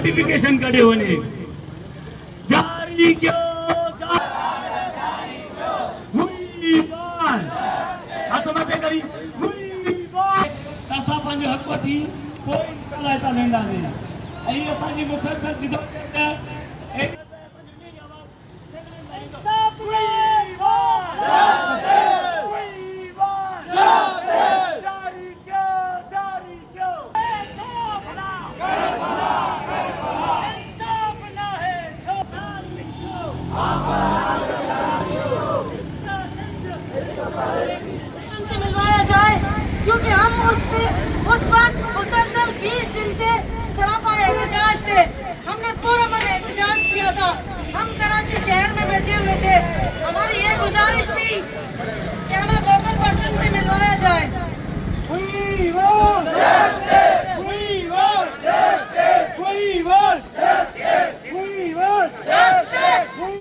Notification कढियो वञे जारी कयो हुई बार हथ मथे करी हुई बार असां पंहिंजो हक़ वठी पोइ इंशाअल्लाह हितां वेंदासीं ऐं असांजी मुसलसल जिदोजहद से मिलवाया जाए क्योंकि हम उस वक्त मुसलसल 20 दिन से सरापा एहतजाज थे। हमने पूरा मन एहतजाज किया था। हम कराची शहर में बैठे हुए थे। हमारी ये गुजारिश थी